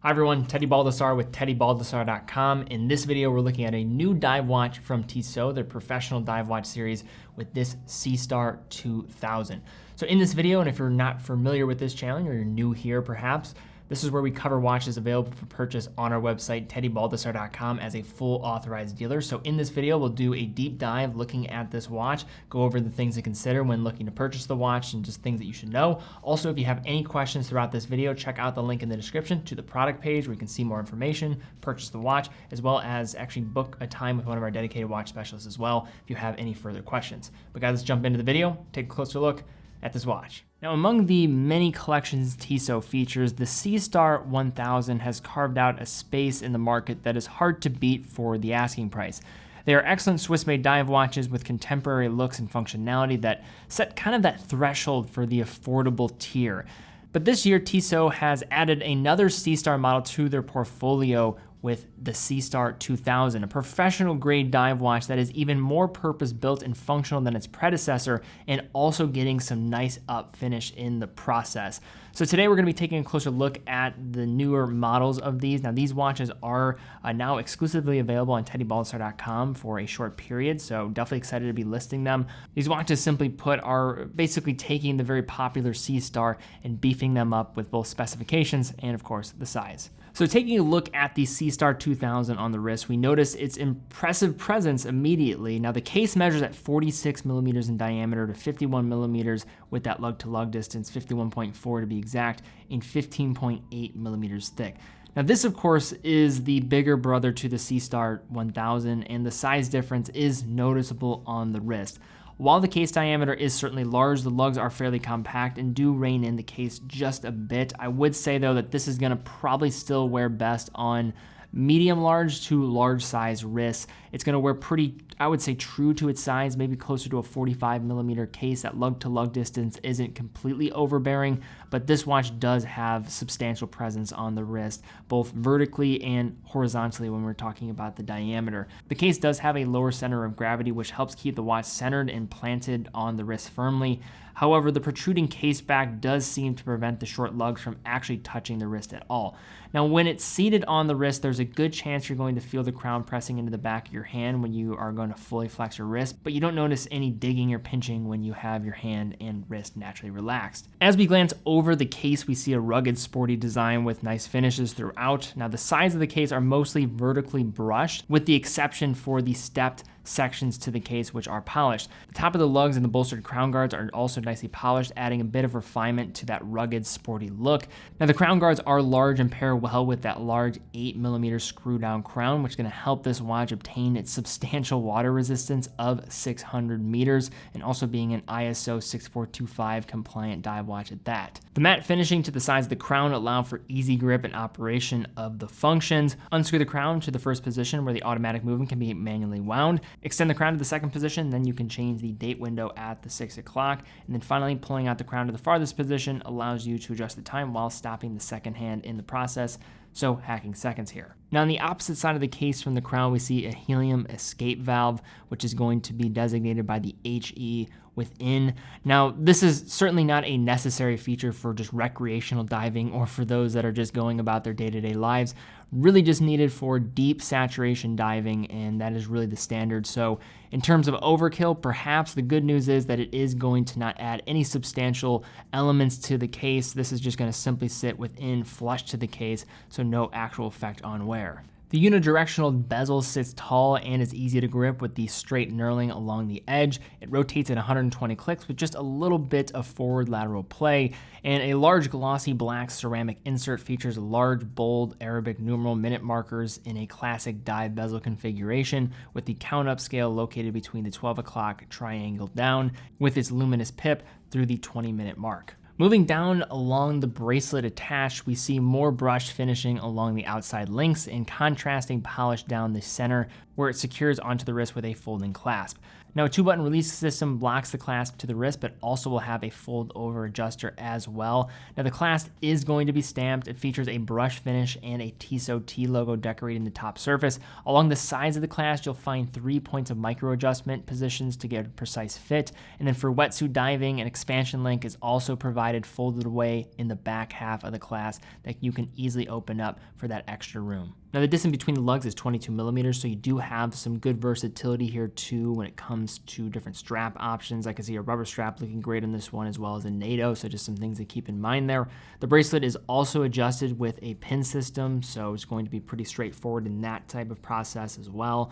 Hi everyone, Teddy Baldassarre with TeddyBaldassarre.com. In this video, we're looking at a new dive watch from Tissot, their professional dive watch series with this Seastar 2000. So in this video, and if you're not familiar with this channel or you're new here perhaps, this is where we cover watches available for purchase on our website, TeddyBaldassarre.com, as a full authorized dealer. So in this video, we'll do a deep dive looking at this watch, go over the things to consider when looking to purchase the watch and just things that you should know. Also, if you have any questions throughout this video, check out the link in the description to the product page where you can see more information, purchase the watch, as well as actually book a time with one of our dedicated watch specialists as well if you have any further questions. But guys, let's jump into the video, take a closer look at this watch. Now, among the many collections Tissot features, the Seastar 1000 has carved out a space in the market that is hard to beat for the asking price. They are excellent Swiss-made dive watches with contemporary looks and functionality that set kind of that threshold for the affordable tier. But this year, Tissot has added another Seastar model to their portfolio with the Seastar 2000, a professional-grade dive watch that is even more purpose-built and functional than its predecessor, and also getting some nice up finish in the process. So today we're going to be taking a closer look at the newer models of these. Now, these watches are now exclusively available on TeddyBaldassarre.com for a short period, so definitely excited to be listing them. These watches, simply put, are basically taking the very popular Seastar and beefing them up with both specifications and, of course, the size. So taking a look at the Seastar 2000 on the wrist, we notice its impressive presence immediately. Now, the case measures at 46 millimeters in diameter to 51 millimeters with that lug-to-lug distance, 51.4 to be exact, and 15.8 millimeters thick. Now, this, of course, is the bigger brother to the Seastar 1000, and the size difference is noticeable on the wrist. While the case diameter is certainly large, the lugs are fairly compact and do rein in the case just a bit. I would say, though, that this is going to probably still wear best on medium large to large size wrists. It's going to wear pretty, I would say, true to its size, maybe closer to a 45 millimeter case. That lug to lug distance isn't completely overbearing, but this watch does have substantial presence on the wrist, both vertically and horizontally when we're talking about the diameter. The case does have a lower center of gravity, which helps keep the watch centered and planted on the wrist firmly. However, the protruding case back does seem to prevent the short lugs from actually touching the wrist at all. Now, when it's seated on the wrist, there's a good chance you're going to feel the crown pressing into the back of your hand when you are going to fully flex your wrist, but you don't notice any digging or pinching when you have your hand and wrist naturally relaxed. As we glance over the case, we see a rugged, sporty design with nice finishes throughout. Now, the sides of the case are mostly vertically brushed, with the exception for the stepped sections to the case, which are polished. The top of the lugs and the bolstered crown guards are also nicely polished, adding a bit of refinement to that rugged, sporty look. Now, the crown guards are large and pair well with that large 8 millimeter screw down crown, which is going to help this watch obtain its substantial water resistance of 600 meters, and also being an ISO 6425 compliant dive watch at that. The matte finishing to the sides of the crown allow for easy grip and operation of the functions. Unscrew the crown to the first position where the automatic movement can be manually wound. Extend the crown to the second position, then you can change the date window at the 6 o'clock. And then finally, pulling out the crown to the farthest position allows you to adjust the time while stopping the second hand in the process. So hacking seconds here. Now, on the opposite side of the case from the crown, we see a helium escape valve, which is going to be designated by the HE within. Now, this is certainly not a necessary feature for just recreational diving or for those that are just going about their day-to-day lives. Really just needed for deep saturation diving, and that is really the standard. So in terms of overkill, perhaps the good news is that it is going to not add any substantial elements to the case. This is just going to simply sit within flush to the case, so no actual effect on wear. The unidirectional bezel sits tall and is easy to grip with the straight knurling along the edge. It rotates at 120 clicks with just a little bit of forward lateral play, and a large glossy black ceramic insert features large, bold Arabic numeral minute markers in a classic dive bezel configuration, with the count up scale located between the 12 o'clock triangle down with its luminous pip through the 20-minute mark. Moving down along the bracelet attached, we see more brushed finishing along the outside links and contrasting polish down the center where it secures onto the wrist with a folding clasp. Now, a 2-button release system blocks the clasp to the wrist, but also will have a fold-over adjuster as well. Now, the clasp is going to be stamped. It features a brush finish and a Tissot T logo decorating the top surface. Along the sides of the clasp, you'll find 3 points of micro adjustment positions to get a precise fit. And then for wetsuit diving, an expansion link is also provided folded away in the back half of the clasp that you can easily open up for that extra room. Now, the distance between the lugs is 22 millimeters, so you do have some good versatility here too when it comes to different strap options. I can see a rubber strap looking great on this one, as well as a NATO, so just some things to keep in mind there. The bracelet is also adjusted with a pin system, so it's going to be pretty straightforward in that type of process as well.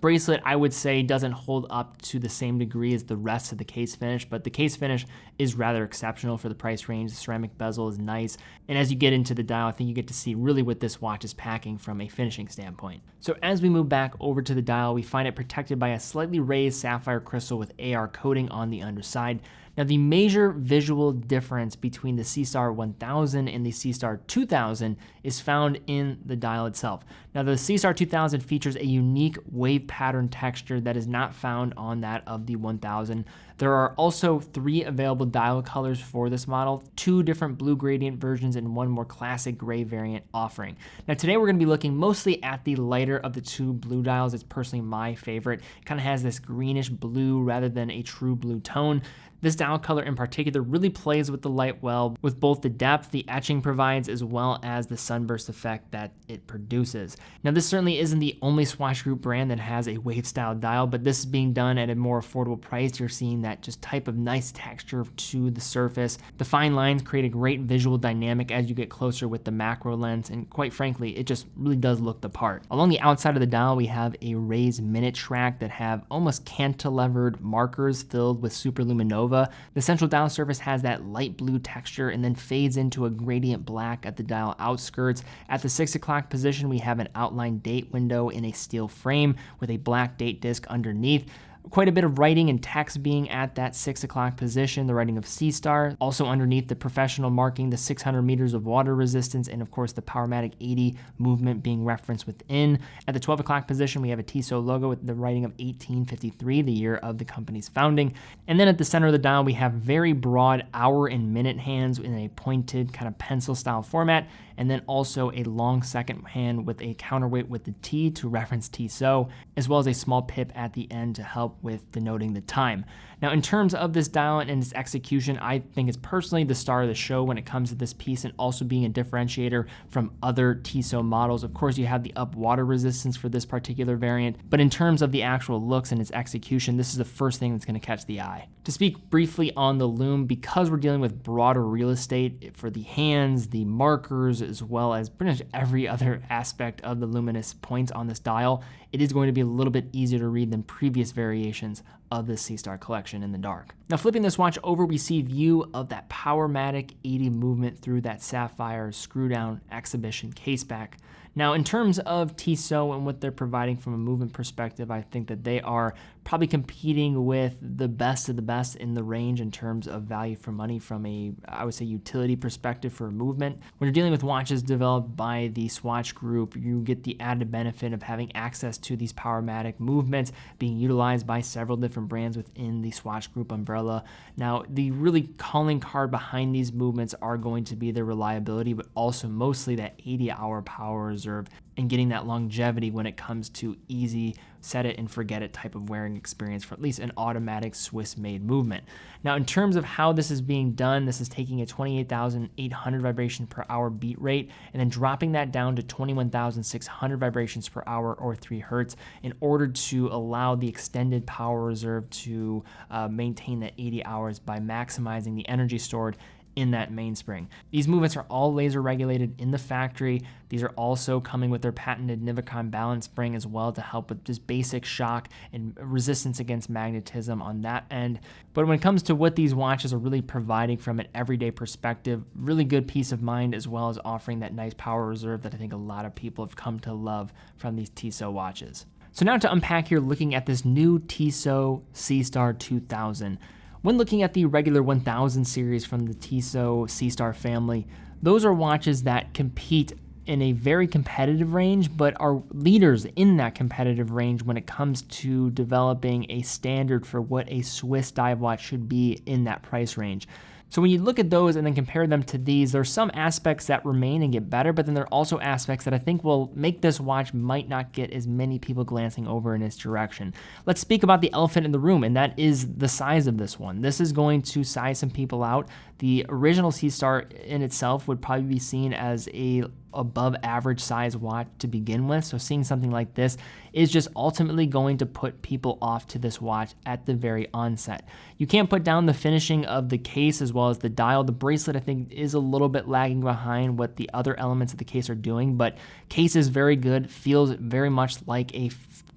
Bracelet, I would say, doesn't hold up to the same degree as the rest of the case finish, but the case finish is rather exceptional for the price range. The ceramic bezel is nice, and as you get into the dial, I think you get to see really what this watch is packing from a finishing standpoint. So as we move back over to the dial, we find it protected by a slightly raised sapphire crystal with AR coating on the underside. Now, the major visual difference between the Seastar 1000 and the Seastar 2000 is found in the dial itself. Now, the Seastar 2000 features a unique wave pattern texture that is not found on that of the 1000. There are also 3 available dial colors for this model, 2 different blue gradient versions and 1 more classic gray variant offering. Now, today we're going to be looking mostly at the lighter of the 2 blue dials. It's personally my favorite. It kind of has this greenish blue rather than a true blue tone. This dial color in particular really plays with the light well, with both the depth the etching provides as well as the sunburst effect that it produces. Now, this certainly isn't the only Swatch Group brand that has a wave style dial, but this is being done at a more affordable price. You're seeing that just type of nice texture to the surface. The fine lines create a great visual dynamic as you get closer with the macro lens, and quite frankly, it just really does look the part. Along the outside of the dial, we have a raised minute track that have almost cantilevered markers filled with superluminova. The central dial surface has that light blue texture and then fades into a gradient black at the dial outskirts. At the 6 o'clock position, we have an outline date window in a steel frame with a black date disc underneath. Quite a bit of writing and text being at that 6 o'clock position, the writing of Seastar. Also underneath the professional marking, the 600 meters of water resistance, and of course the Powermatic 80 movement being referenced within. At the 12 o'clock position, we have a Tissot logo with the writing of 1853, the year of the company's founding. And then at the center of the dial, we have very broad hour and minute hands in a pointed kind of pencil style format, and then also a long second hand with a counterweight with the T to reference Tissot, as well as a small pip at the end to help with denoting the time. Now, in terms of this dial and its execution, I think it's personally the star of the show when it comes to this piece, and also being a differentiator from other Tissot models. Of course, you have the up water resistance for this particular variant, but in terms of the actual looks and its execution, this is the first thing that's going to catch the eye. To speak briefly on the Loom, because we're dealing with broader real estate for the hands, the markers, as well as pretty much every other aspect of the luminous points on this dial, it is going to be a little bit easier to read than previous variations of the Seastar collection in the dark. Now, flipping this watch over, we see view of that Powermatic 80 movement through that sapphire screw down exhibition caseback. Now, in terms of Tissot and what they're providing from a movement perspective, I think that they are probably competing with the best of the best in the range in terms of value for money from a, I would say, utility perspective for movement. When you're dealing with watches developed by the Swatch Group, you get the added benefit of having access to these Powermatic movements being utilized by several different brands within the Swatch Group umbrella. Now, the really calling card behind these movements are going to be their reliability, but also mostly that 80-hour power reserve and getting that longevity when it comes to easy set it and forget it type of wearing experience for at least an automatic Swiss-made movement. Now, in terms of how this is being done, this is taking a 28,800 vibration per hour beat rate and then dropping that down to 21,600 vibrations per hour or 3 hertz in order to allow the extended power reserve to maintain that 80 hours by maximizing the energy stored in that mainspring. These movements are all laser regulated in the factory. These are also coming with their patented Nivicon balance spring as well to help with just basic shock and resistance against magnetism on that end. But when it comes to what these watches are really providing from an everyday perspective, really good peace of mind as well as offering that nice power reserve that I think a lot of people have come to love from these Tissot watches. So now to unpack here, looking at this new Tissot Seastar 2000. When looking at the regular 1000 series from the Tissot Seastar family, those are watches that compete in a very competitive range, but are leaders in that competitive range when it comes to developing a standard for what a Swiss dive watch should be in that price range. So when you look at those and then compare them to these, there's some aspects that remain and get better, but then there are also aspects that I think will make this watch might not get as many people glancing over in its direction. Let's speak about the elephant in the room, and that is the size of this one. This is going to size some people out. The original Seastar in itself would probably be seen as a above average size watch to begin with. So seeing something like this is just ultimately going to put people off to this watch at the very onset. You can't put down the finishing of the case as well as the dial. The bracelet, I think, is a little bit lagging behind what the other elements of the case are doing, but case is very good, feels very much like a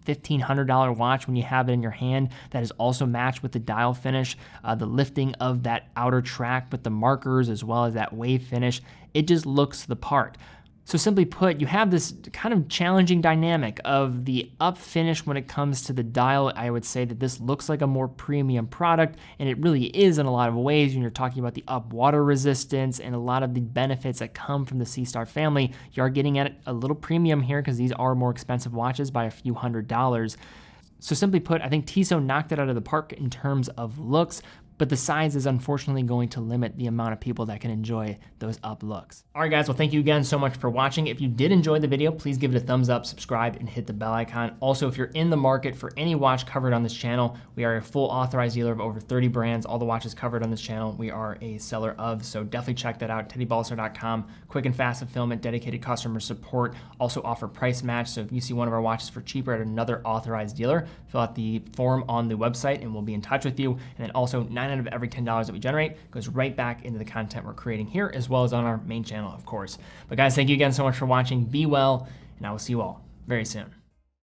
$1,500 watch when you have it in your hand. That is also matched with the dial finish, the lifting of that outer track with the markers as well as that wave finish. It just looks the part. So simply put, you have this kind of challenging dynamic of the up finish when it comes to the dial. I would say that this looks like a more premium product, and it really is in a lot of ways when you're talking about the up water resistance and a lot of the benefits that come from the Seastar family. You are getting at a little premium here because these are more expensive watches by a few $100s. So simply put, I think Tissot knocked it out of the park in terms of looks, but the size is unfortunately going to limit the amount of people that can enjoy those up looks. All right, guys, well, thank you again so much for watching. If you did enjoy the video, please give it a thumbs up, subscribe, and hit the bell icon. Also, if you're in the market for any watch covered on this channel, we are a full authorized dealer of over 30 brands. All the watches covered on this channel, we are a seller of, so definitely check that out, Baldassarre.com. Quick and fast fulfillment, dedicated customer support, also offer price match. So if you see one of our watches for cheaper at another authorized dealer, fill out the form on the website and we'll be in touch with you. And then also 9 out of every $10 that we generate goes right back into the content we're creating here, as well as on our main channel, of course. But guys, thank you again so much for watching. Be well, and I will see you all very soon.